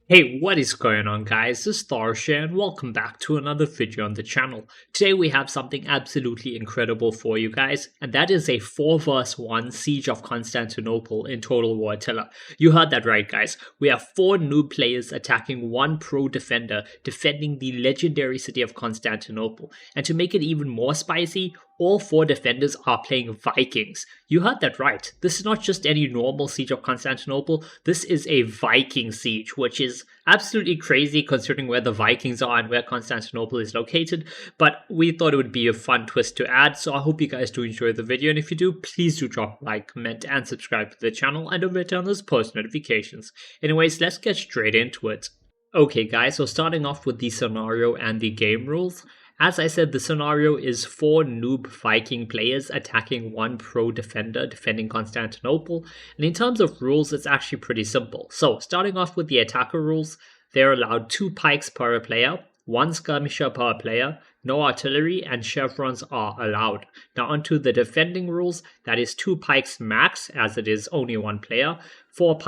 Hey, what is going on guys? This is Tharshey and welcome back to another video on the channel. Today we have something absolutely incredible for you guys, and that is a 4 vs 1 siege of Constantinople in Total War Attila. You heard that right guys, we have 4 noob players attacking 1 pro defender defending the legendary city of Constantinople. And to make it even more spicy, all 4 defenders are playing Vikings. You heard that right. This is not just any normal siege of Constantinople, this is a Viking siege, which is absolutely crazy considering where the Vikings are and where Constantinople is located, but we thought it would be a fun twist to add, so I hope you guys do enjoy the video, and if you do, please do drop a like, comment, and subscribe to the channel, and don't forget to turn on those post notifications. Anyways, let's get straight into it. Okay guys, so starting off with the scenario and the game rules. As I said, the scenario is 4 noob Viking players attacking 1 pro defender defending Constantinople. And in terms of rules, it's actually pretty simple. So, starting off with the attacker rules, they're allowed 2 pikes per player, 1 skirmisher per player, no artillery, and chevrons are allowed. Now onto the defending rules, that is 2 pikes max, as it is only 1 player, 4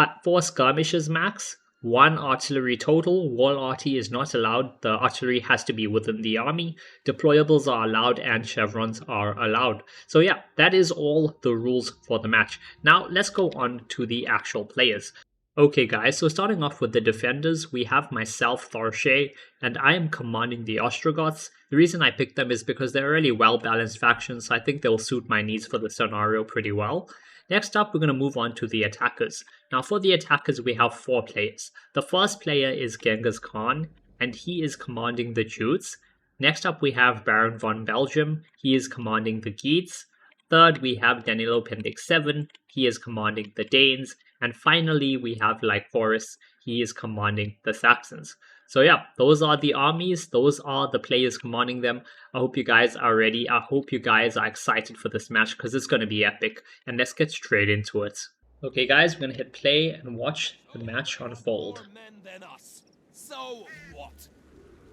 skirmishers max, 1 artillery total. Wall arty is not allowed. The artillery has to be within the army. Deployables are allowed and chevrons are allowed. So yeah, that is all the rules for the match. Now let's go on to the actual players. Okay guys, so starting off with the defenders, we have myself, Tharshey, and I am commanding the Ostrogoths. The reason I picked them is because they're a really well-balanced faction, so I think they'll suit my needs for the scenario pretty well. Next up, we're going to move on to the attackers. Now for the attackers, we have 4 players. The first player is Genghis Khan, and he is commanding the Jutes. Next up, we have Baron von Belgium. He is commanding the Geats. Third, we have Danilo Pendik 7. He is commanding the Danes. And finally, we have Lycoris. He is commanding the Saxons. So yeah, those are the armies. Those are the players commanding them. I hope you guys are ready. I hope you guys are excited for this match because it's going to be epic. And let's get straight into it. Okay guys, we're going to hit play and watch the match unfold. More men than us. So what?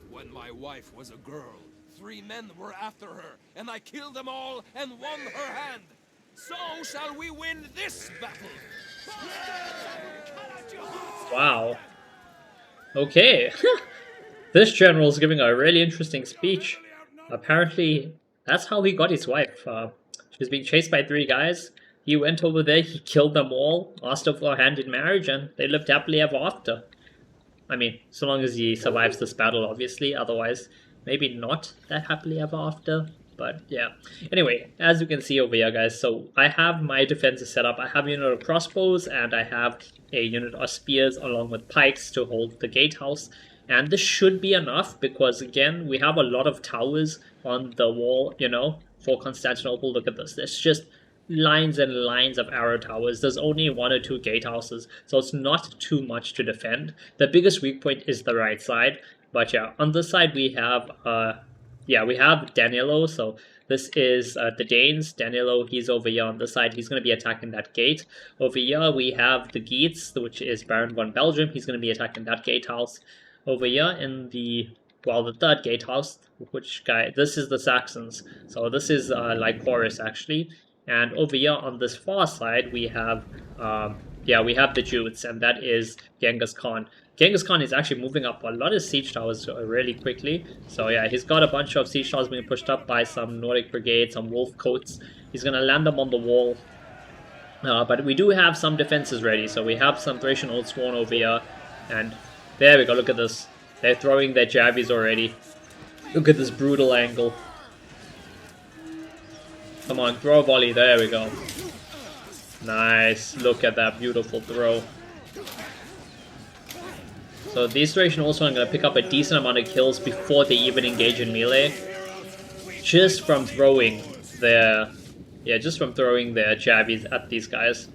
When my wife was a girl, 3 men were after her, and I killed them all and won her hand. So shall we win this battle? Wow. Okay. This general is giving a really interesting speech. Apparently, that's how he got his wife. She was being chased by 3 guys. He went over there, he killed them all, asked her for a hand in marriage, and they lived happily ever after. I mean, so long as he survives this battle, obviously. Otherwise, maybe not that happily ever after. But yeah. Anyway, as you can see over here, guys, so I have my defenses set up. I have a unit of crossbows, and I have a unit of spears along with pikes to hold the gatehouse. And this should be enough because, again, we have a lot of towers on the wall, you know, for Constantinople. Look at this. There's just lines and lines of arrow towers. There's only 1 or 2 gatehouses, so it's not too much to defend. The biggest weak point is the right side. But yeah, on this side we have we have Danilo, so this is the Danes. Danilo, he's over here on this side. He's going to be attacking that gate. Over here, we have the Geats, which is Baron von Belgium. He's going to be attacking that gatehouse. Over here in the, well, the third gatehouse, which guy, this is the Saxons. So this is Lycoris, actually. And over here on this far side, we have, we have the Jutes, and that is Genghis Khan. Genghis Khan is actually moving up a lot of siege towers really quickly. So yeah, he's got a bunch of siege towers being pushed up by some Nordic brigades, some wolf coats. He's going to land them on the wall. But we do have some defenses ready. So we have some Thracian Old Sworn over here. And there we go, look at this. They're throwing their jabbies already. Look at this brutal angle. Come on, throw a volley. There we go. Nice. Look at that beautiful throw. So these Thracian also are going to pick up a decent amount of kills before they even engage in melee. Just from throwing their... yeah, just from throwing their jabbies at these guys.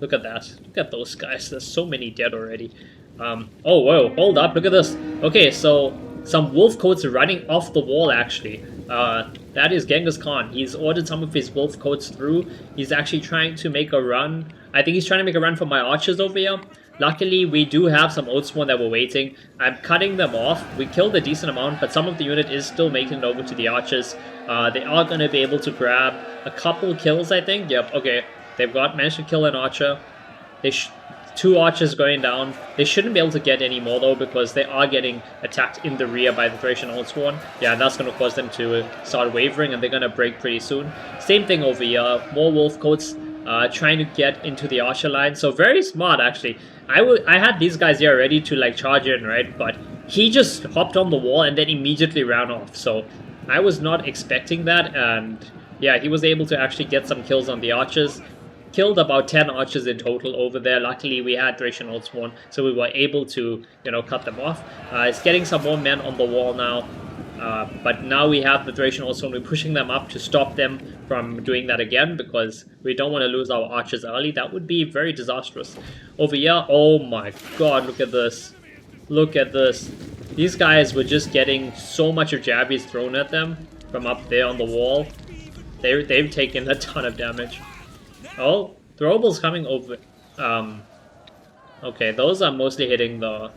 Look at that. Look at those guys. There's so many dead already. Oh, whoa. Hold up. Look at this. Okay, so some wolf coats are running off the wall, actually. That is Genghis Khan. He's ordered some of his wolf coats through. He's actually trying to make a run. I think he's trying to make a run for my archers over here. Luckily, we do have some Oathsworn that were waiting. I'm cutting them off. We killed a decent amount, but some of the unit is still making it over to the archers. They are going to be able to grab a couple kills, I think. Yep, okay. They've managed to kill an archer. 2 archers going down. They shouldn't be able to get any more though, because they are getting attacked in the rear by the Thracian Oldsworn. Yeah, that's going to cause them to start wavering, and they're going to break pretty soon. Same thing over here. More wolf coats trying to get into the archer line. So very smart, actually. I had these guys here ready to like charge in, right? But he just hopped on the wall and then immediately ran off. So I was not expecting that, and yeah, he was able to actually get some kills on the archers. Killed about 10 archers in total over there. Luckily, we had Thracian Oldsworn, so we were able to, you know, cut them off. It's getting some more men on the wall now. But now we have the Thracian Oldsworn. We're pushing them up to stop them from doing that again, because we don't want to lose our archers early. That would be very disastrous. Over here, oh my god, look at this. Look at this. These guys were just getting so much of jabbies thrown at them from up there on the wall. They've taken a ton of damage. Oh, throwables coming over. Okay, those are mostly hitting the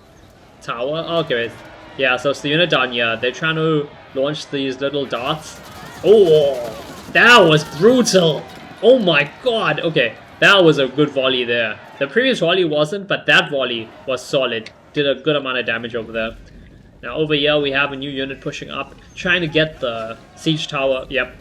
tower. Okay, yeah, so it's the unit down here. They're trying to launch these little darts. Oh, that was brutal. Oh my god. Okay, that was a good volley there. The previous volley wasn't, but that volley was solid. Did a good amount of damage over there. Now over here we have a new unit pushing up, trying to get the siege tower. Yep.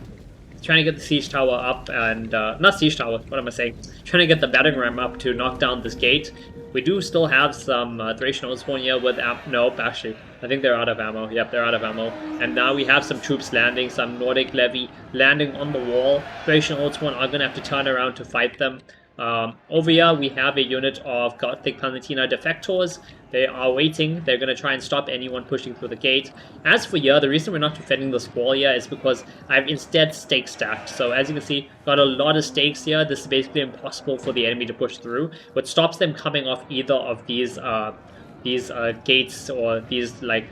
Trying to get the siege tower up, and not siege tower, what am I saying? Trying to get the battering ram up to knock down this gate. We do still have some Thracian Oldsworn here with nope, actually, I think they're out of ammo. Yep, they're out of ammo. And now we have some troops landing, some Nordic levy landing on the wall. Thracian Oldsworn are going to have to turn around to fight them. Over here we have a unit of Gothic Palatina defectors. They are waiting. They're going to try and stop anyone pushing through the gate. As for here, the reason we're not defending this wall here is because I've instead stake stacked. So as you can see, got a lot of stakes here. This is basically impossible for the enemy to push through. What stops them coming off either of these gates, or these, like,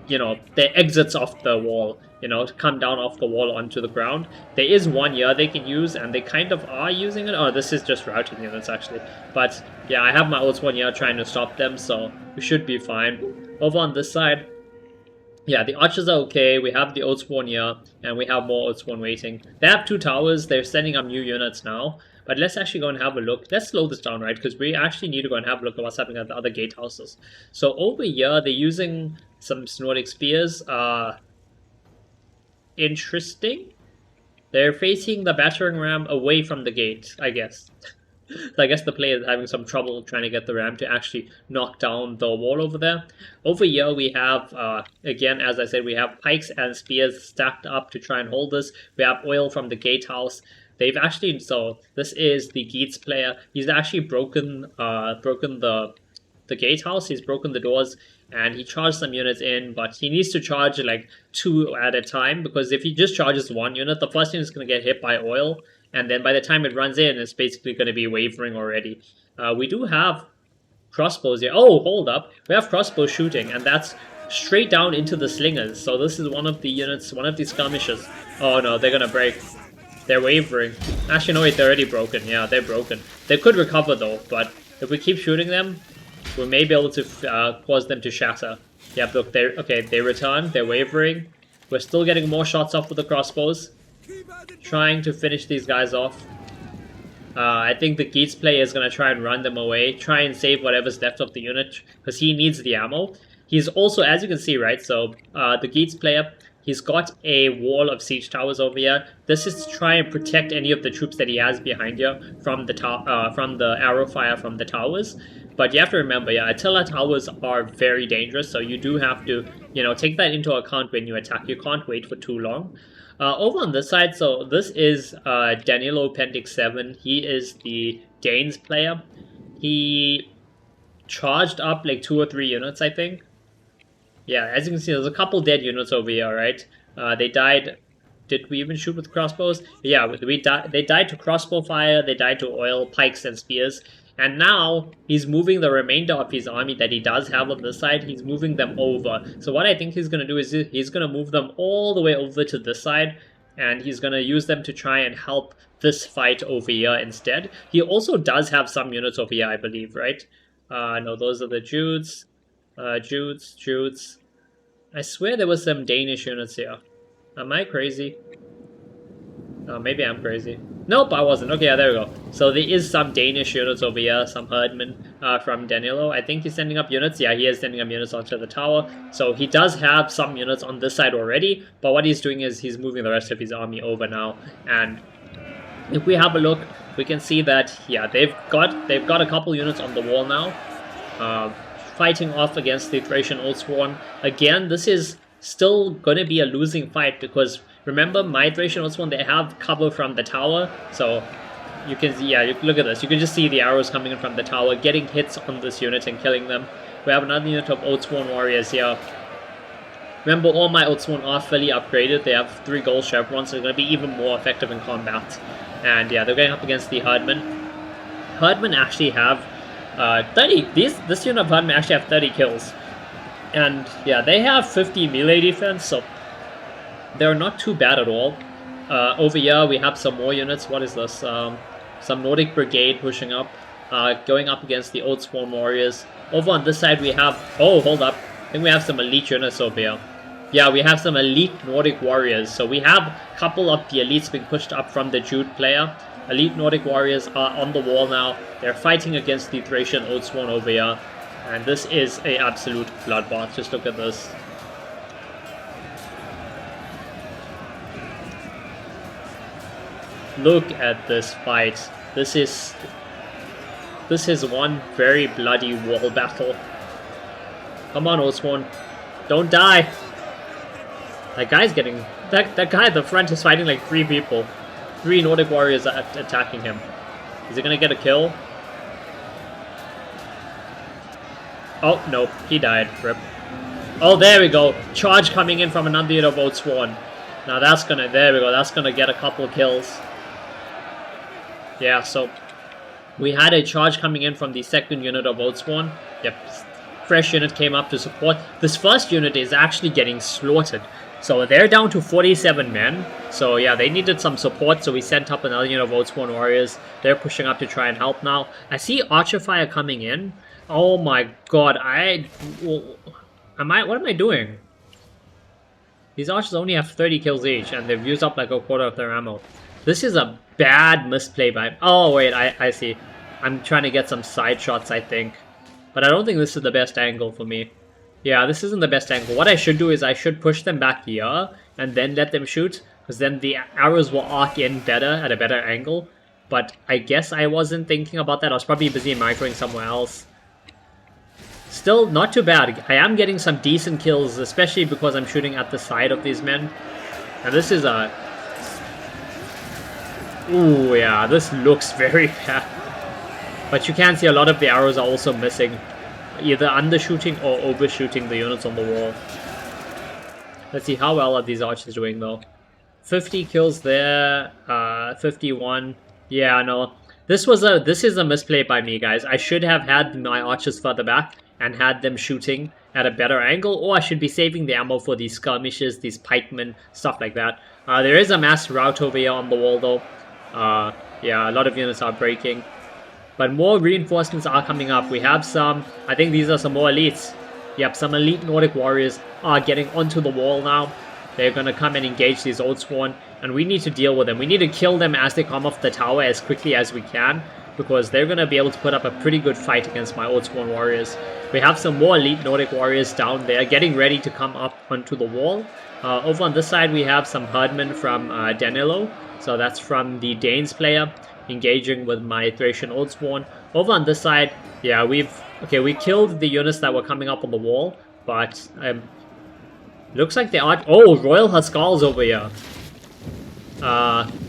you know, the exits off the wall, you know, to come down off the wall onto the ground. There is one here they can use, and they kind of are using it. Oh, this is just routing units, actually. But yeah, I have my Oldsworn here trying to stop them, so we should be fine. Over on this side, yeah, the archers are okay. We have the Oldsworn here, and we have more Oldsworn waiting. They have 2 towers. They're sending up new units now. But let's actually go and have a look. Let's slow this down, right? Because we actually need to go and have a look at what's happening at the other gatehouses. So over here, they're using some Nordic spears. Interesting. They're facing the battering ram away from the gate, I guess. So I guess the player is having some trouble trying to get the ram to actually knock down the wall over there. Over here we have, again, as I said, we have pikes and spears stacked up to try and hold this. We have oil from the gatehouse. They've actually, so this is the Geats player. He's actually broken the gatehouse. He's broken the doors, and he charged some units in, but he needs to charge like 2 at a time, because if he just charges 1 unit, the first unit is going to get hit by oil, and then by the time it runs in, it's basically going to be wavering already. We do have crossbows here. Oh, hold up. We have crossbow shooting, and that's straight down into the slingers. So this is one of the units, one of these skirmishes. Oh no, they're going to break. They're wavering. Actually, no, wait, they're already broken. Yeah, they're broken. They could recover though, but if we keep shooting them, we may be able to cause them to shatter. Yep, look, they return. They're wavering. We're still getting more shots off with the crossbows. Trying to finish these guys off. I think the Geats player is going to try and run them away. Try and save whatever's left of the unit, because he needs the ammo. He's also, as you can see, right, so the Geats player, he's got a wall of siege towers over here. This is to try and protect any of the troops that he has behind here from the arrow fire from the towers. But you have to remember, yeah, Attila towers are very dangerous, so you do have to, you know, take that into account when you attack. You can't wait for too long. Over on this side, so this is Danilo Pendix 7. He is the Danes player. He charged up like 2 or 3 units, I think. Yeah, as you can see, there's a couple dead units over here, right? They died. Did we even shoot with crossbows? Yeah, they died to crossbow fire, they died to oil, pikes, and spears. And now, he's moving the remainder of his army that he does have on this side, he's moving them over. So what I think he's going to do is he's going to move them all the way over to this side, and he's going to use them to try and help this fight over here instead. He also does have some units over here, I believe, right? No, those are the Judes. Judes. I swear there was some Danish units here. Am I crazy? Maybe I'm crazy. Nope, I wasn't. Okay, yeah, there we go. So there is some Danish units over here, some herdmen from Danilo. I think he's sending up units. Yeah, he is sending up units onto the tower. So he does have some units on this side already, but what he's doing is he's moving the rest of his army over now. And if we have a look, we can see that, yeah, they've got a couple units on the wall now, fighting off against the Thracian Oldsworn. Again, this is still going to be a losing fight because remember, my Thracian Oldsworn, they have cover from the tower, so you can see, yeah, look at this. You can just see the arrows coming in from the tower, getting hits on this unit and killing them. We have another unit of Oldsworn warriors here. Remember, all my Oldsworn are fully upgraded. They have 3 gold chevrons, so they're going to be even more effective in combat. And yeah, they're going up against the herdmen. Herdmen actually have 30. This unit of herdmen actually have 30 kills. And yeah, they have 50 melee defense, so they're not too bad at all. Over here, we have some more units. What is this? Some Nordic Brigade pushing up, going up against the Oldsworn warriors. Over on this side, we have... Oh, hold up. I think we have some elite units over here. Yeah, we have some elite Nordic warriors. So we have a couple of the elites being pushed up from the Jude player. Elite Nordic warriors are on the wall now. They're fighting against the Thracian Oldsworn over here. And this is an absolute bloodbath. Just look at this. Look at this fight. This is one very bloody wall battle. Come on, Oldsworn. Don't die. That guy's getting... That guy at the front is fighting like 3 people. 3 Nordic warriors are attacking him. Is he gonna get a kill? Oh, no. He died. Rip. Oh, there we go. Charge coming in from another unit of Oldsworn. Now that's gonna... There we go. That's gonna get a couple of kills. Yeah, so... We had a charge coming in from the second unit of Oldsworn. Yep. Fresh unit came up to support. This first unit is actually getting slaughtered. So they're down to 47 men. So yeah, they needed some support. So we sent up another unit of Oldsworn warriors. They're pushing up to try and help now. I see Archer Fire coming in. Oh my god, what am I doing? These archers only have 30 kills each, and they've used up like a quarter of their ammo. This is a bad misplay by... Oh wait, I see. I'm trying to get some side shots, I think. But I don't think this is the best angle for me. Yeah, this isn't the best angle. What I should do is I should push them back here, and then let them shoot, because then the arrows will arc in better, at a better angle. But I guess I wasn't thinking about that. I was probably busy microing somewhere else. Still, not too bad. I am getting some decent kills, especially because I'm shooting at the side of these men. And this is a... Ooh, yeah, this looks very bad. But you can see a lot of the arrows are also missing. Either undershooting or overshooting the units on the wall. Let's see, how well are these archers doing though? 50 kills there, 51. Yeah, no. This is a misplay by me, guys. I should have had my archers further back and had them shooting at a better angle, or I should be saving the ammo for these skirmishes, these pikemen, stuff like that. There is a mass rout over here on the wall though. Yeah, a lot of units are breaking. But more reinforcements are coming up. We have some, I think these are some more elites. Yep, some elite Nordic warriors are getting onto the wall now. They're going to come and engage these Oldsworn, and we need to deal with them. We need to kill them as they come off the tower as quickly as we can, because they're going to be able to put up a pretty good fight against my Oldsworn warriors. We have some more elite Nordic warriors down there getting ready to come up onto the wall. Over on this side, we have some herdmen from Danilo. So that's from the Danes player, engaging with my Thracian Oldsworn. Over on this side, yeah, we killed the units that were coming up on the wall, but looks like they are... Oh, Royal Huskars over here.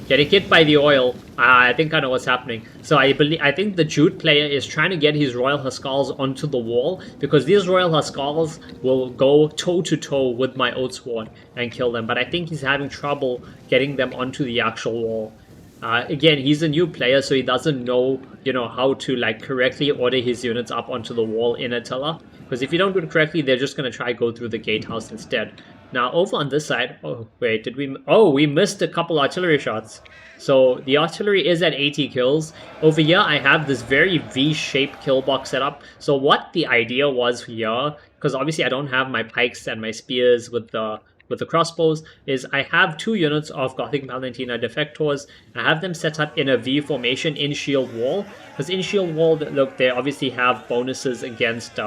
Getting hit by the oil. I think I know what's happening. So I think the Jude player is trying to get his Royal Huskars onto the wall, because these Royal Huskars will go toe-to-toe with my Oldsworn and kill them. But I think he's having trouble getting them onto the actual wall. Again, he's a new player, so he doesn't know, how to like correctly order his units up onto the wall in Attila. Because if you don't do it correctly, they're just going to try go through the gatehouse instead. Now, over on this side... Oh, wait, did we... Oh, we missed a couple artillery shots. So, the artillery is at 80 kills. Over here, I have this very V-shaped kill box set up. So, what the idea was here... Because obviously, I don't have my pikes and my spears with the with the crossbows is I have 2 units of Gothic Palantina Defectors. I have them set up in a V formation in Shield Wall. Because in Shield Wall, look, they obviously have bonuses against...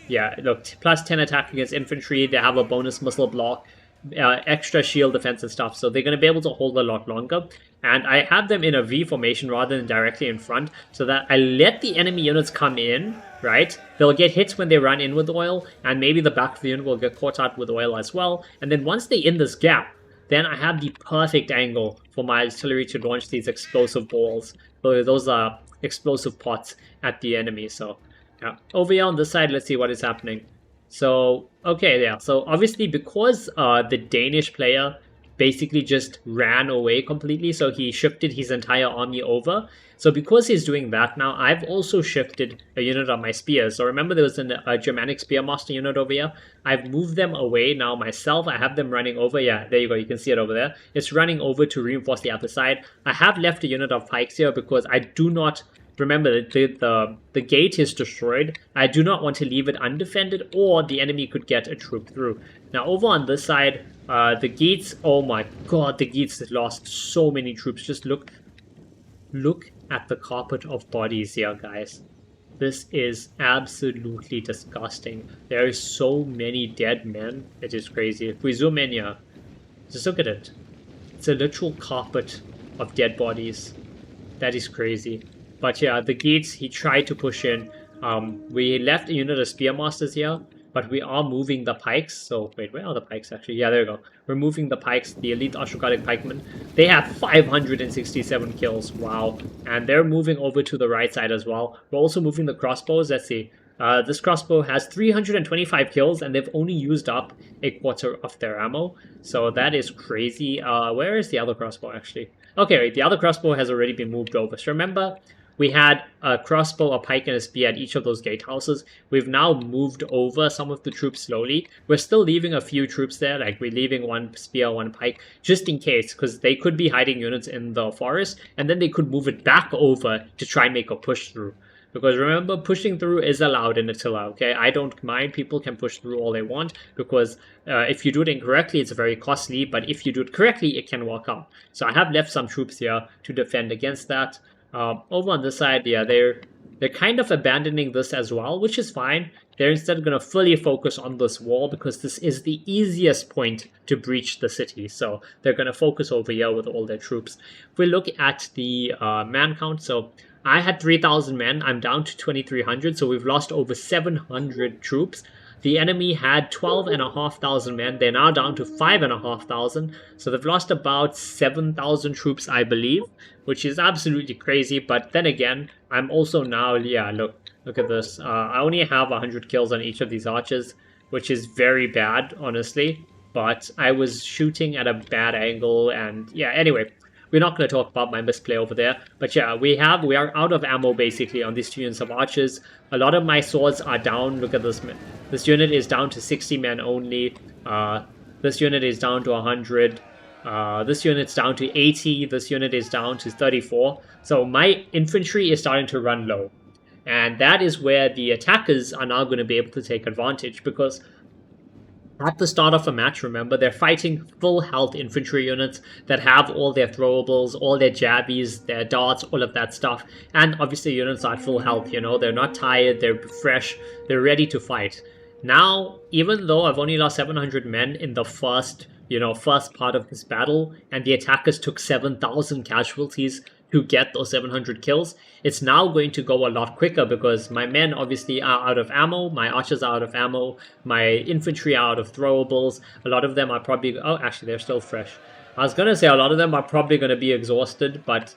yeah, look, plus 10 attack against infantry. They have a bonus missile block, extra shield defense and stuff. So they're going to be able to hold a lot longer. And I have them in a V formation rather than directly in front, so that I let the enemy units come in, right? They'll get hits when they run in with oil, and maybe the back of the unit will get caught out with oil as well. And then once they're in this gap, then I have the perfect angle for my artillery to launch these explosive balls. Those are explosive pots at the enemy. So yeah. Over here on this side, let's see what is happening. So, okay, yeah. So obviously because the Danish player basically just ran away completely, so he shifted his entire army over. So because he's doing that now, I've also shifted a unit of my spears. So remember there was a Germanic Spearmaster unit over here. I've moved them away now myself. I have them running over. Yeah, there you go. You can see it over there. It's running over to reinforce the other side. I have left a unit of pikes here because I do not... Remember, the gate is destroyed. I do not want to leave it undefended, or the enemy could get a troop through. Now, over on this side, the Geats, oh my god, the Geats lost so many troops. Just look at the carpet of bodies here, guys. This is absolutely disgusting. There is so many dead men. It is crazy. If we zoom in here, just look at it. It's a literal carpet of dead bodies. That is crazy. But yeah, the Geats, he tried to push in. We left a unit of Spearmasters here, but we are moving the pikes. So, wait, where are the pikes actually? Yeah, there we go. We're moving the pikes, the elite Ashokadic pikemen. They have 567 kills. Wow. And they're moving over to the right side as well. We're also moving the crossbows. Let's see. This crossbow has 325 kills, and they've only used up a quarter of their ammo. So that is crazy. Where is the other crossbow actually? Okay, wait, the other crossbow has already been moved over. So remember, we had a crossbow, a pike, and a spear at each of those gatehouses. We've now moved over some of the troops slowly. We're still leaving a few troops there, like we're leaving one spear, one pike, just in case, because they could be hiding units in the forest, and then they could move it back over to try and make a push through. Because remember, pushing through is allowed in Attila, okay? I don't mind, people can push through all they want, because if you do it incorrectly, it's very costly, but if you do it correctly, it can work out. So I have left some troops here to defend against that. Over on this side, yeah, they're kind of abandoning this as well, which is fine. They're instead going to fully focus on this wall because this is the easiest point to breach the city. So they're going to focus over here with all their troops. If we look at the man count, so I had 3,000 men. I'm down to 2,300, so we've lost over 700 troops. The enemy had 12,500 men. They're now down to 5,500. So they've lost about 7,000 troops, I believe, which is absolutely crazy. But then again, I'm also now, yeah, look at this. I only have 100 kills on each of these archers, which is very bad, honestly. But I was shooting at a bad angle, and yeah, anyway. We're not going to talk about my misplay over there. But yeah, we are out of ammo basically on these 2 units of archers. A lot of my swords are down. Look at this. This unit is down to 60 men only. This unit is down to 100. This unit's down to 80. This unit is down to 34. So my infantry is starting to run low. And that is where the attackers are now going to be able to take advantage, because at the start of a match, remember, they're fighting full health infantry units that have all their throwables, all their jabbies, their darts, all of that stuff. And obviously units are at full health, you know, they're not tired, they're fresh, they're ready to fight. Now, even though I've only lost 700 men in the first part of this battle, and the attackers took 7,000 casualties to get those 700 kills, it's now going to go a lot quicker because my men obviously are out of ammo, my archers are out of ammo, my infantry are out of throwables. A lot of them are probably... Oh, actually, they're still fresh. I was going to say a lot of them are probably going to be exhausted, but...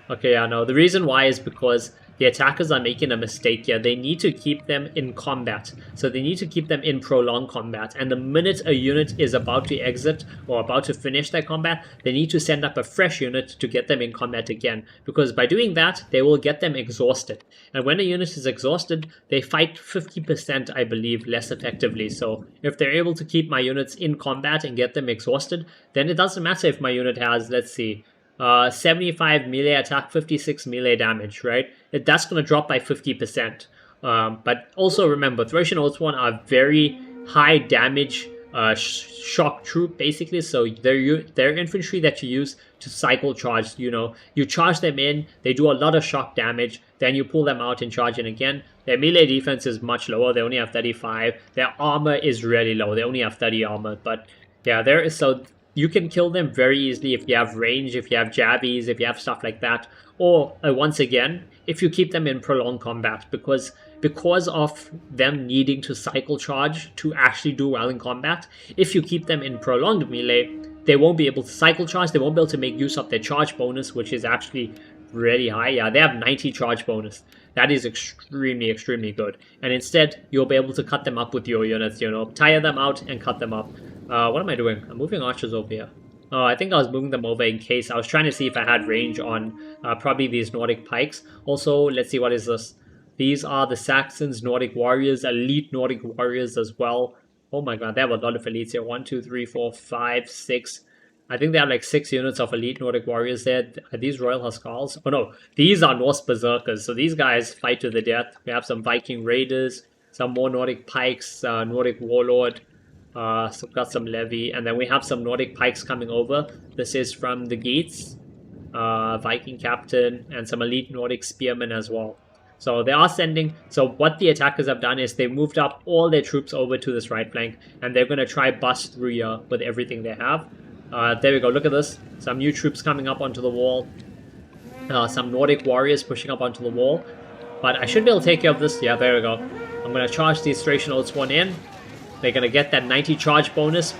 okay, yeah, no. The reason why is because the attackers are making a mistake here. They need to keep them in combat. So they need to keep them in prolonged combat. And the minute a unit is about to exit or about to finish their combat, they need to send up a fresh unit to get them in combat again. Because by doing that, they will get them exhausted. And when a unit is exhausted, they fight 50%, I believe, less effectively. So if they're able to keep my units in combat and get them exhausted, then it doesn't matter if my unit has, let's see, 75 melee attack, 56 melee damage, right? That's going to drop by 50%. But also remember, Thracian Oathsworn are very high damage shock troop basically. So they're infantry that you use to cycle charge. You know, you charge them in, they do a lot of shock damage, then you pull them out and charge in again. Their melee defense is much lower. They only have 35. Their armor is really low. They only have 30 armor. But yeah, so you can kill them very easily if you have range, if you have jabbies, if you have stuff like that. Or once again, if you keep them in prolonged combat, because of them needing to cycle charge to actually do well in combat, if you keep them in prolonged melee, they won't be able to cycle charge, they won't be able to make use of their charge bonus, which is actually really high. Yeah, they have 90 charge bonus. That is extremely, extremely good. And instead, you'll be able to cut them up with your units, you know, tire them out and cut them up. What am I doing? I'm moving archers over here. Oh, I think I was moving them over in case. I was trying to see if I had range on probably these Nordic pikes. Also, let's see, what is this? These are the Saxons, Nordic warriors, elite Nordic warriors as well. Oh my god, they have a lot of elites here. 1, 2, 3, 4, 5, 6. I think they have like 6 units of elite Nordic warriors there. Are these Royal Huskars? Oh no, these are Norse Berserkers. So these guys fight to the death. We have some Viking raiders, some more Nordic pikes, Nordic warlord. So we've got some levy, and then we have some Nordic pikes coming over. This is from the Geats, Viking captain, and some elite Nordic spearmen as well. So they are sending. So what the attackers have done is they moved up all their troops over to this right flank, and they're going to try bust through here with everything they have. There we go. Look at this. Some new troops coming up onto the wall. Some Nordic warriors pushing up onto the wall. But I should be able to take care of this. Yeah, there we go. I'm going to charge these Thracian Oaths one in. They're going to get that 90 charge bonus.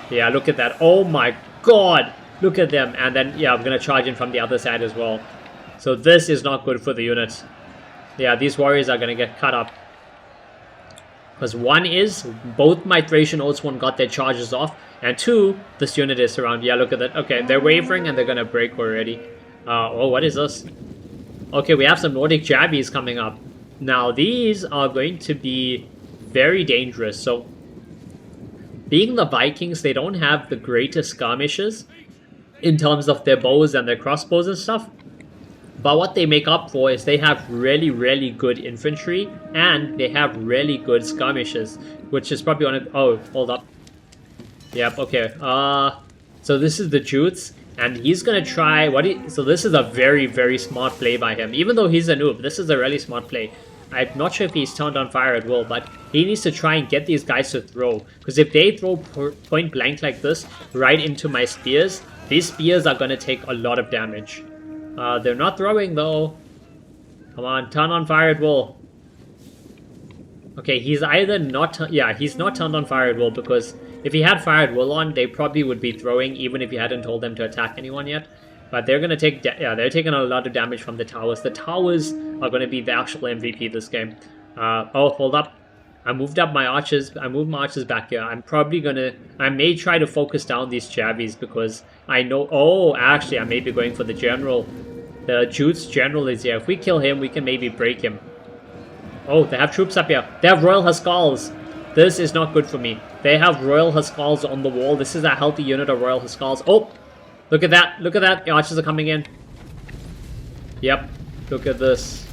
Yeah, look at that. Oh my god. Look at them. And then, yeah, I'm going to charge in from the other side as well. So this is not good for the units. Yeah, these warriors are going to get cut up. Because one is, both my Thracian Oaths one got their charges off. And two, this unit is surrounded. Yeah, look at that. Okay, they're wavering and they're going to break already. Oh, what is this? Okay, we have some Nordic Jabbies coming up. Now, these are going to be very dangerous. So, being the Vikings, they don't have the greatest skirmishes in terms of their bows and their crossbows and stuff. But what they make up for is they have really, really good infantry and they have really good skirmishes, which is probably one of... Oh, hold up. Yep, okay. So this is the Jutes, and he's gonna try... So this is a very, very smart play by him. Even though he's a noob, this is a really smart play. I'm not sure if he's turned on fire at will, but he needs to try and get these guys to throw. Because if they throw point blank like this right into my spears, these spears are gonna take a lot of damage. They're not throwing though. Come on, turn on fire at will. Okay, he's either not... Yeah, he's not turned on fire at will, because if he had fire at will on, they probably would be throwing even if you hadn't told them to attack anyone yet. But they're going to take... Yeah, they're taking a lot of damage from the towers. The towers are going to be the actual MVP this game. Oh, hold up. I moved up my archers. I moved my archers back here. I'm probably going to... I may try to focus down these Jabbies because I know... Oh, actually, I may be going for the general. The Jute's general is here. If we kill him, we can maybe break him. Oh, they have troops up here. They have Royal Huskars. This is not good for me. They have Royal Huskars on the wall. This is a healthy unit of Royal Huskars. Oh, look at that. Look at that. The archers are coming in. Yep. Look at this.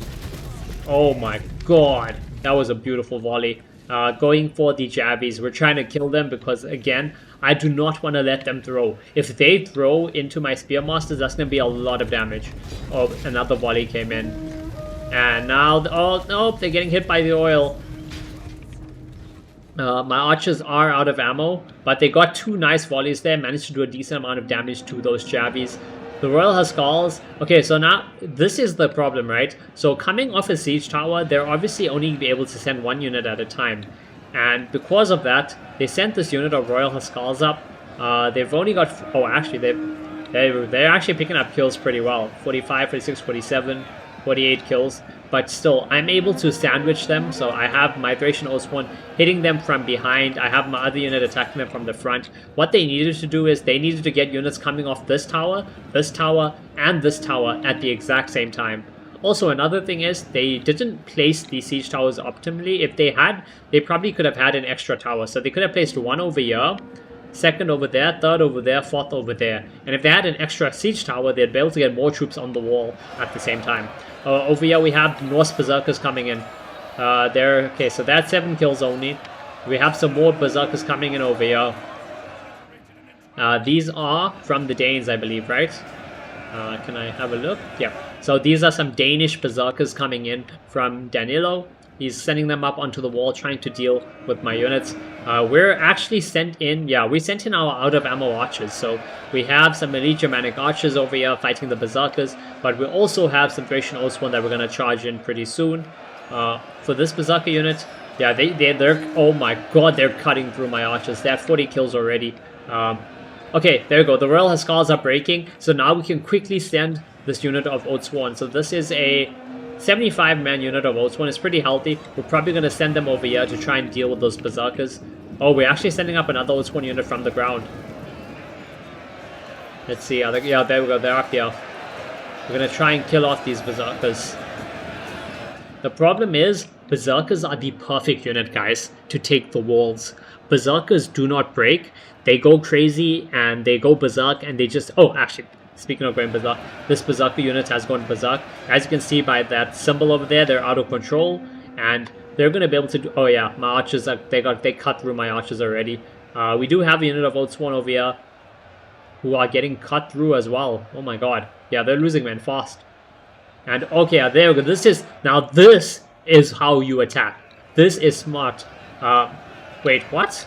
Oh my god. That was a beautiful volley. Going for the Jabbies. We're trying to kill them because, again, I do not want to let them throw. If they throw into my Spearmasters, that's going to be a lot of damage. Oh, another volley came in. And now, oh, nope, they're getting hit by the oil. My archers are out of ammo, but they got 2 nice volleys there, managed to do a decent amount of damage to those Jabbies. The Royal Huskars, okay, so now, this is the problem, right? So coming off a siege tower, they're obviously only be able to send 1 unit at a time. And because of that, they sent this unit of Royal Huskars up. They've only got, oh, actually, they're actually picking up kills pretty well. 45, 46, 47. 48 kills, but still, I'm able to sandwich them, so I have my Thracian Oaths one hitting them from behind, I have my other unit attacking them from the front. What they needed to do is, they needed to get units coming off this tower, and this tower at the exact same time. Also, another thing is, they didn't place the siege towers optimally. If they had, they probably could have had an extra tower, so they could have placed 1 over here, 2nd over there, 3rd over there, 4th over there. And if they had an extra siege tower, they'd be able to get more troops on the wall at the same time. Over here we have Norse Berserkers coming in. Okay, so that's 7 kills only. We have some more Berserkers coming in over here. These are from the Danes, I believe, right? Can I have a look? Yeah. So these are some Danish Berserkers coming in from Danilo. He's sending them up onto the wall, trying to deal with my units. We're actually sent in, yeah, we sent in our out-of-ammo archers. So we have some elite Germanic archers over here fighting the Berserkers, but we also have some Thracian Oathsworn that we're going to charge in pretty soon. For this Berserker unit, yeah, they're, oh my god, they're cutting through my archers. They have 40 kills already. Okay, there we go. The Royal Huskars are breaking, so now we can quickly send this unit of Oathsworn. So this is a 75-man unit of Oathsworn. It's pretty healthy. We're probably going to send them over here to try and deal with those Berserkers. Oh, we're actually sending up another Oathsworn unit from the ground. Let's see. Yeah, there we go. They're up here. We're going to try and kill off these Berserkers. The problem is, Berserkers are the perfect unit, guys, to take the walls. Berserkers do not break. They go crazy and they go berserk and they just... Oh, actually, speaking of going berserk, this Berserker unit has gone berserk. As you can see by that symbol over there, they're out of control. And they're going to be able to do... Oh yeah, my archers, they cut through my archers already. We do have a unit of Oathsworn over here who are getting cut through as well. Oh my god. Yeah, they're losing men fast. And okay, yeah, there we go. This is how you attack. This is smart. Wait, what?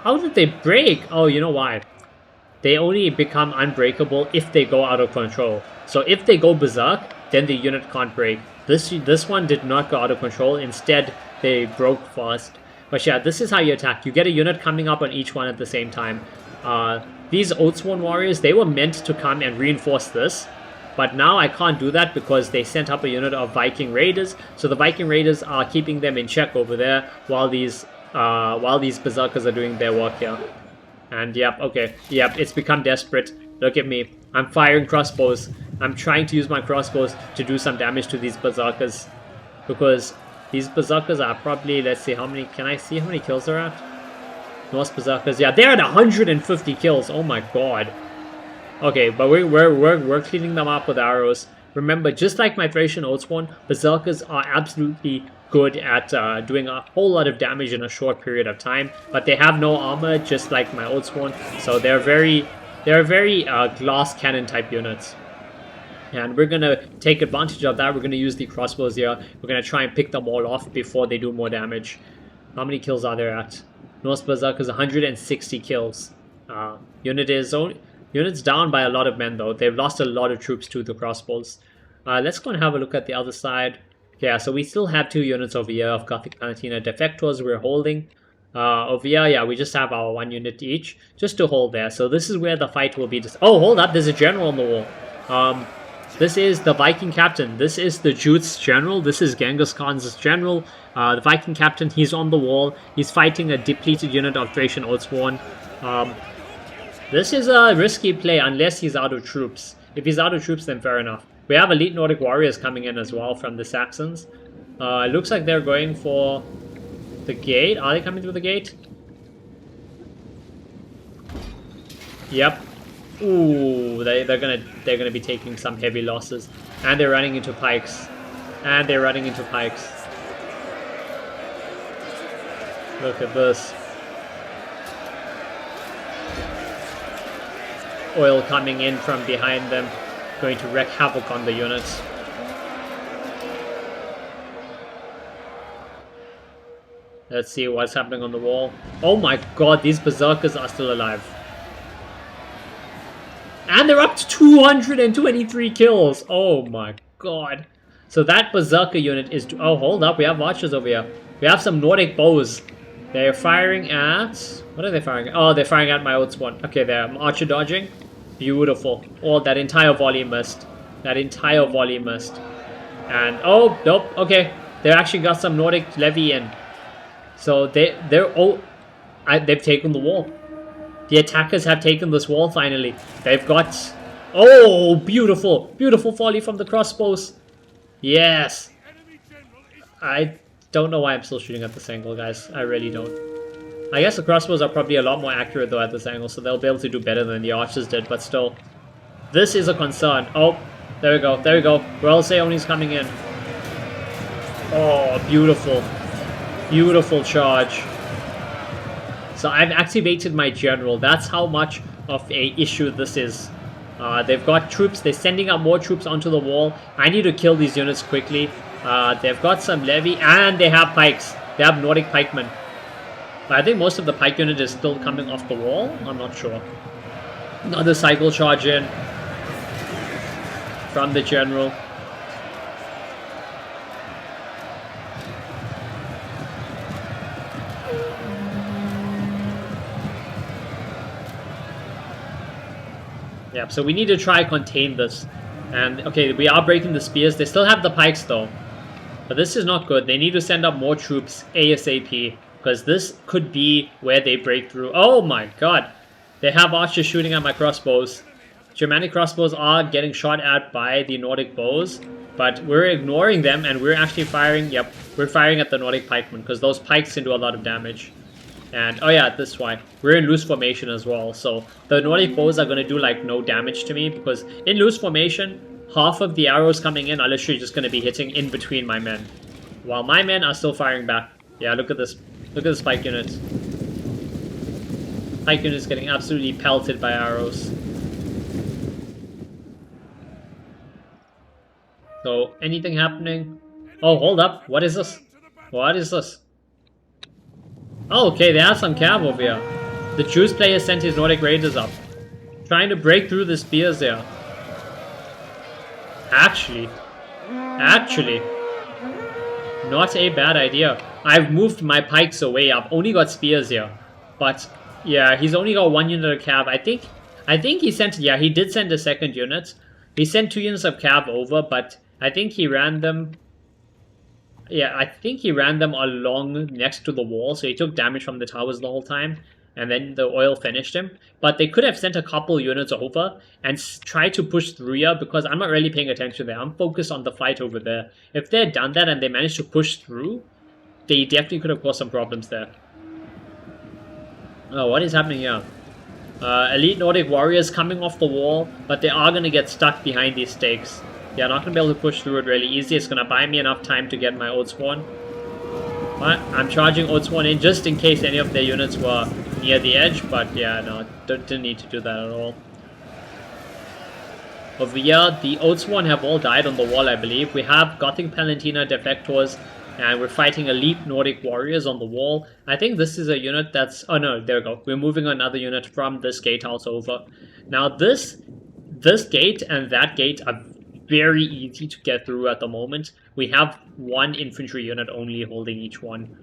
How did they break? Oh, you know why? They only become unbreakable if they go out of control. So if they go berserk, then the unit can't break. This one did not go out of control. Instead, they broke fast. But yeah, this is how you attack. You get a unit coming up on each one at the same time. These Oathsworn warriors, they were meant to come and reinforce this. But now I can't do that because they sent up a unit of Viking raiders. So the Viking raiders are keeping them in check over there while these Berserkers are doing their work here. And yep, okay. Yep, it's become desperate. Look at me. I'm firing crossbows. I'm trying to use my crossbows to do some damage to these Berserkers. Because these Berserkers are probably, let's see, how many, can I see how many kills they're at? Norse Berserkers, yeah, they're at 150 kills. Oh my god. Okay, but we're cleaning them up with arrows. Remember, just like my Thracian Oathsworn, Berserkers are absolutely good at doing a whole lot of damage in a short period of time, but they have no armor, just like my Oathsworn, so they're very glass cannon type units. And we're gonna take advantage of that. We're gonna use the crossbows here. We're gonna try and pick them all off before they do more damage. How many kills are there at? Norse Berserkers 160 kills. Unit's down by a lot of men though. They've lost a lot of troops to the crossbows. Let's go and have a look at the other side. Yeah, so we still have 2 units over here of Gothic Palatina defectors we're holding. Over here, yeah, we just have our 1 unit each, just to hold there. So this is where the fight will be. Oh, hold up, there's a general on the wall. This is the Viking captain. This is the Jutes general. This is Genghis Khan's general. The Viking captain, he's on the wall. He's fighting a depleted unit of Thracian Oathsworn. This is a risky play unless he's out of troops. If he's out of troops, then fair enough. We have elite Nordic warriors coming in as well from the Saxons. It looks like they're going for the gate. Are they coming through the gate? Yep. Ooh, they're gonna be taking some heavy losses. And they're running into pikes. Look at this. Oil coming in from behind them, going to wreak havoc on the units. Let's see what's happening on the wall. Oh my god, these Berserkers are still alive. And they're up to 223 kills. Oh my god. So that Berserker unit is... Oh, hold up. We have archers over here. We have some Nordic bows. They're firing at... What are they firing at? Oh, they're firing at my Oathsworn. Okay, they're archer dodging. Beautiful. Oh, that entire volley missed. And... Oh, nope. Okay. They actually got some Nordic levy in. So they've taken the wall. The attackers have taken this wall finally. They've got... Oh, beautiful. Beautiful volley from the crossbows. Yes. I don't know why I'm still shooting at this angle, guys. I really don't. I guess the crossbows are probably a lot more accurate though at this angle, so they'll be able to do better than the archers did, but still. This is a concern. Oh, there we go. There we go. Royal Saoni's coming in. Oh, beautiful. Beautiful charge. So I've activated my general. That's how much of a issue this is. They've got troops. They're sending out more troops onto the wall. I need to kill these units quickly. They've got some levy, and they have pikes. They have Nordic pikemen. I think most of the pike unit is still coming off the wall. I'm not sure. Another cycle charge in from the general. Yeah, so we need to try contain this. And, okay, we are breaking the spears. They still have the pikes, though. But this is not good. They need to send up more troops ASAP. Because this could be where they break through. Oh my god. They have archers shooting at my crossbows. Germanic crossbows are getting shot at by the Nordic bows. But we're ignoring them and we're actually firing. Yep, we're firing at the Nordic pikemen. Because those pikes can do a lot of damage. And, oh yeah, this is why. We're in loose formation as well. So the Nordic bows are going to do like no damage to me. Because in loose formation, half of the arrows coming in are literally just going to be hitting in between my men. While my men are still firing back. Yeah, look at this. Look at this pike unit. Pike unit is getting absolutely pelted by arrows. So, anything happening? Oh, hold up. What is this? What is this? Oh, okay, they have some cav over here. The Jews player sent his Nordic Raiders up. Trying to break through the spears there. Actually. Not a bad idea. I've moved my pikes away. I've only got spears here. But, yeah, he's only got 1 unit of cav. I think he sent, yeah, he did send a second unit. He sent 2 units of cav over, but I think he ran them. Yeah, I think he ran them along next to the wall, so he took damage from the towers the whole time. And then the oil finished him. But they could have sent a couple units over and tried to push through here because I'm not really paying attention there. I'm focused on the fight over there. If they had done that and they managed to push through, they definitely could have caused some problems there. Oh, what is happening here? Elite Nordic warriors coming off the wall, but they are going to get stuck behind these stakes. They're not going to be able to push through it really easy. It's going to buy me enough time to get my Old Spawn. But I'm charging Old Spawn in just in case any of their units were near the edge. But yeah, no, didn't need to do that at all. Over here, the Old Spawn have all died on the wall, I believe. We have Gothic Palantina Defectors. And we're fighting elite Nordic warriors on the wall. I think this is a unit that's... Oh no, there we go. We're moving another unit from this gatehouse over. Now this gate and that gate are very easy to get through at the moment. We have 1 infantry unit only holding each one.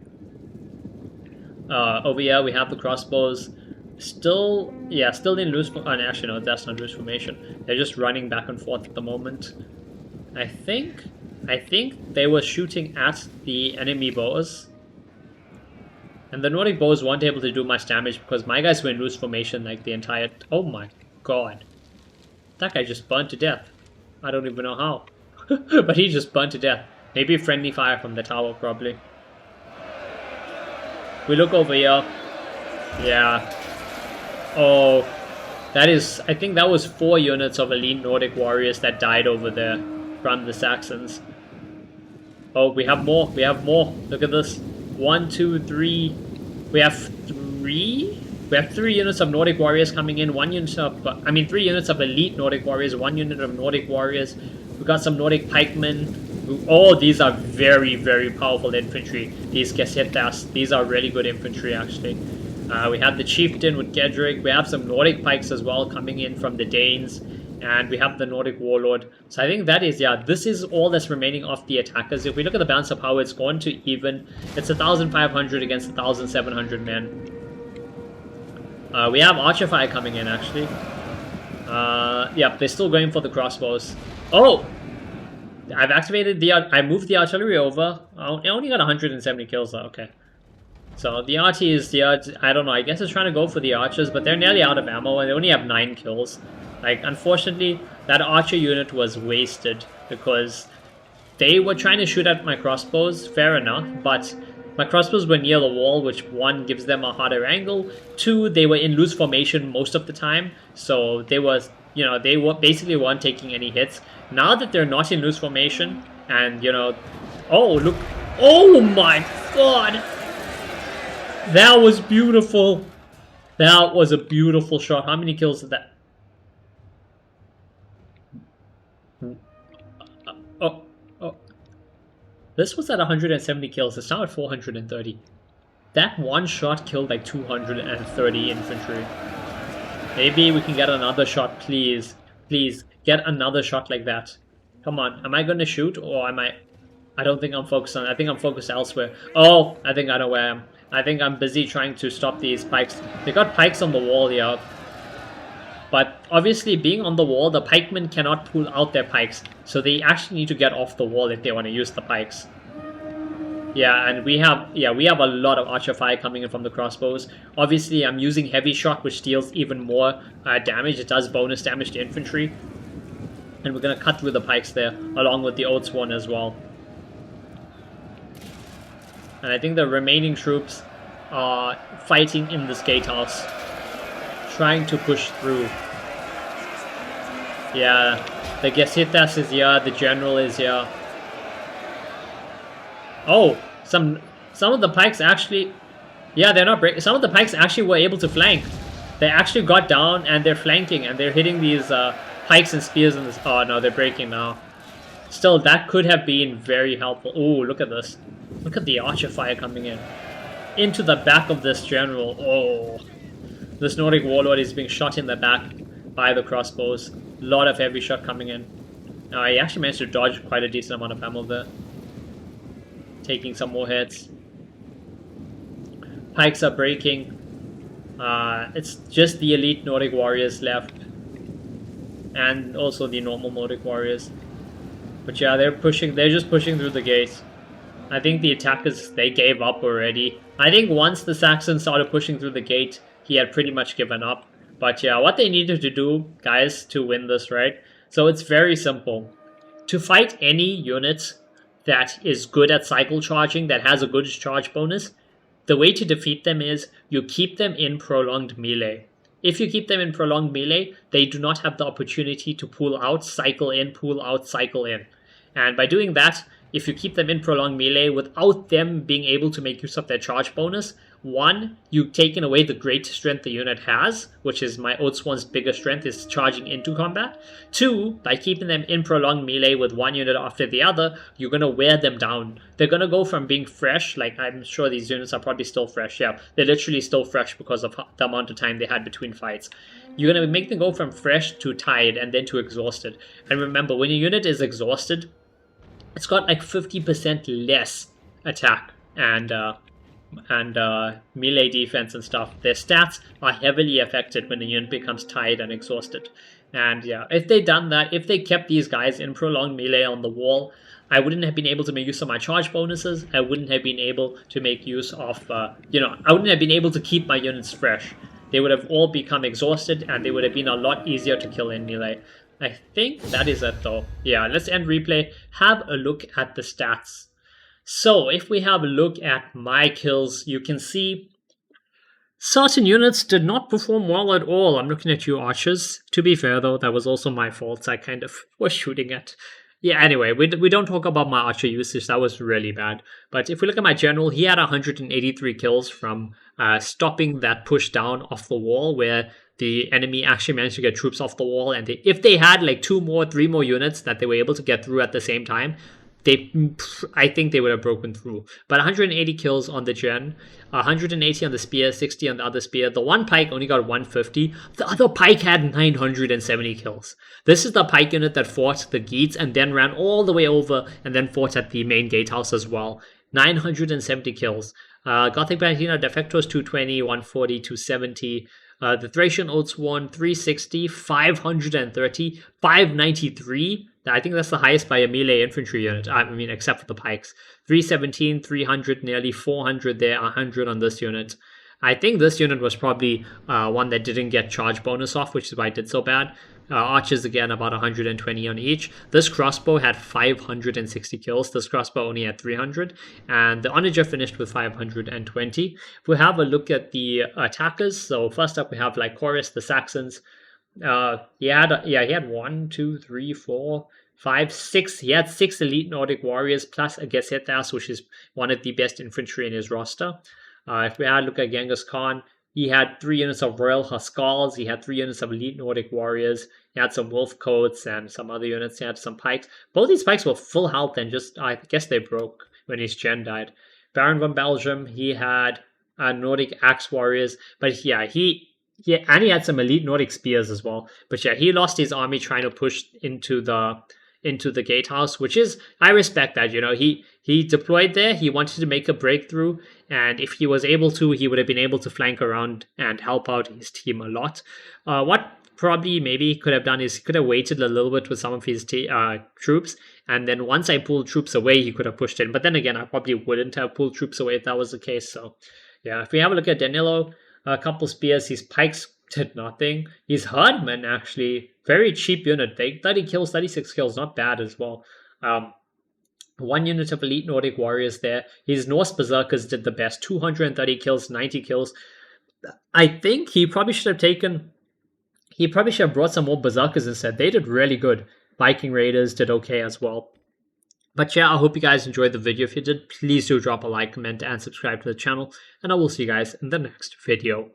Over here we have the crossbows. Still in loose... Oh, actually no, that's not loose formation. They're just running back and forth at the moment. I think they were shooting at the enemy bows. And the Nordic bows weren't able to do much damage because my guys were in loose formation like the entire... Oh my god. That guy just burned to death. I don't even know how. But he just burned to death. Maybe friendly fire from the tower, probably. We look over here. Yeah. Oh. That is... I think that was 4 units of elite Nordic warriors that died over there from the Saxons. Oh, we have more. We have more. Look at this. 1, 2, 3. We have 3? We have 3 units of Nordic warriors coming in. 1 unit of... I mean, 3 units of elite Nordic warriors. 1 unit of Nordic warriors. We got some Nordic pikemen. Oh, these are very, very powerful infantry. These Gesetas. These are really good infantry, actually. We have the chieftain with Gedrick. We have some Nordic pikes as well coming in from the Danes. And we have the Nordic warlord. So I think that is, yeah, this is all that's remaining of the attackers. If we look at the balance of power, it's gone to even. It's 1,500 against 1,700 men. We have archer fire coming in, actually. Yeah, they're still going for the crossbows. Oh! I've activated the... I moved the artillery over. I only got 170 kills, though. Okay. So the RT is the... I don't know, I guess it's trying to go for the archers, but they're nearly out of ammo, and they only have 9 kills. Like, unfortunately, that archer unit was wasted because they were trying to shoot at my crossbows, fair enough, but my crossbows were near the wall, which 1, gives them a harder angle, 2, they were in loose formation most of the time, so they was, you know, they were basically weren't taking any hits. Now that they're not in loose formation, and, you know, oh, look, oh my god, That was beautiful. That was a beautiful shot. How many kills did that? Oh, oh. This was at 170 kills. It's now at 430. That one shot killed like 230 infantry. Maybe we can get another shot, please. Please, get another shot like that. Come on. Am I going to shoot or am I... I don't think I'm focused on it. I think I'm focused elsewhere. Oh, I think I know where I am. I think I'm busy trying to stop these pikes. They got pikes on the wall here. But obviously, being on the wall, the pikemen cannot pull out their pikes. So they actually need to get off the wall if they want to use the pikes. Yeah, and we have a lot of archer fire coming in from the crossbows. Obviously, I'm using heavy shot, which deals even more damage. It does bonus damage to infantry. And we're going to cut through the pikes there, along with the Oaths one as well. And I think the remaining troops are fighting in this gatehouse, trying to push through. Yeah, the Gesitas is here, the general is here. Oh, some of the pikes actually... Yeah, they're not breaking. Some of the pikes actually were able to flank. They actually got down and they're flanking and they're hitting these pikes and spears in this... Oh, no, they're breaking now. Still, that could have been very helpful. Oh, look at this. Look at the archer fire coming in. Into the back of this general. Oh. This Nordic warlord is being shot in the back by the crossbows. A lot of heavy shot coming in. He actually managed to dodge quite a decent amount of ammo there. Taking some more hits. Pikes are breaking. It's just the elite Nordic warriors left. And also the normal Nordic warriors. But yeah, they're just pushing through the gates. I think the attackers, they gave up already. I think once the Saxons started pushing through the gate, he had pretty much given up. But yeah, what they needed to do, guys, to win this, right? So it's very simple. To fight any unit that is good at cycle charging, that has a good charge bonus, the way to defeat them is you keep them in prolonged melee. If you keep them in prolonged melee, they do not have the opportunity to pull out, cycle in, pull out, cycle in. And by doing that, if you keep them in prolonged melee without them being able to make use of their charge bonus, one, you've taken away the great strength the unit has, which is my Oaths one's biggest strength, is charging into combat. Two, by keeping them in prolonged melee with one unit after the other, you're going to wear them down. They're going to go from being fresh, like I'm sure these units are probably still fresh, yeah, they're literally still fresh because of the amount of time they had between fights. You're going to make them go from fresh to tired and then to exhausted. And remember, when a unit is exhausted, it's got like 50% less attack and melee defense and stuff. Their stats are heavily affected when the unit becomes tired and exhausted. And yeah, if they'd done that, if they kept these guys in prolonged melee on the wall, I wouldn't have been able to make use of my charge bonuses. I wouldn't have been able to make use of, I wouldn't have been able to keep my units fresh. They would have all become exhausted and they would have been a lot easier to kill in melee. I think that is it though. Yeah, let's end replay. Have a look at the stats. So if we have a look at my kills, you can see certain units did not perform well at all. I'm looking at you archers. To be fair though, that was also my fault. I kind of was shooting at... Yeah, anyway, we don't talk about my archer usage. That was really bad. But if we look at my general, he had 183 kills from stopping that push down off the wall where the enemy actually managed to get troops off the wall. And if they had like 3 more units that they were able to get through at the same time, I think they would have broken through. But 180 kills on the gen, 180 on the spear, 60 on the other spear. The one pike only got 150. The other pike had 970 kills. This is the pike unit that fought the gates and then ran all the way over and then fought at the main gatehouse as well. 970 kills. Gothic Bantina Defectors 220, 140, 270. The Thracian Oaths won 360, 530, 593. I think that's the highest by a melee infantry unit. I mean, except for the pikes. 317, 300, nearly 400 there, 100 on this unit. I think this unit was probably one that didn't get charge bonus off, which is why it did so bad. Archers, again, about 120 on each. This crossbow had 560 kills. This crossbow only had 300. And the Onager finished with 520. If we have a look at the attackers, so first up we have Lycoris, the Saxons. He had 1, 2, 3, 4, 5, 6. He had 6 elite Nordic warriors plus a Gesitas, which is one of the best infantry in his roster. If we had a look at Genghis Khan, he had 3 units of Royal Huskars, he had 3 units of Elite Nordic Warriors, he had some Wolf Coats and some other units, he had some Pikes. Both these Pikes were full health and just, I guess they broke when his gen died. Baron von Belgium, he had Nordic Axe Warriors, but yeah, he had some Elite Nordic Spears as well. But yeah, he lost his army trying to push into the gatehouse, which is, I respect that. He deployed there, he wanted to make a breakthrough, and if he was able to, he would have been able to flank around and help out his team a lot. What probably maybe he could have done is he could have waited a little bit with some of his troops, and then once I pulled troops away, he could have pushed in. But then again, I probably wouldn't have pulled troops away if that was the case. So yeah, if we have a look at Danilo, a couple spears, his pikes did nothing. His herdmen, actually, very cheap unit. 30 kills, 36 kills, not bad as well. 1 unit of Elite Nordic Warriors there. His Norse Berserkers did the best. 230 kills, 90 kills. I think he probably should have brought some more Berserkers instead. They did really good. Viking Raiders did okay as well. But yeah, I hope you guys enjoyed the video. If you did, please do drop a like, comment, and subscribe to the channel. And I will see you guys in the next video.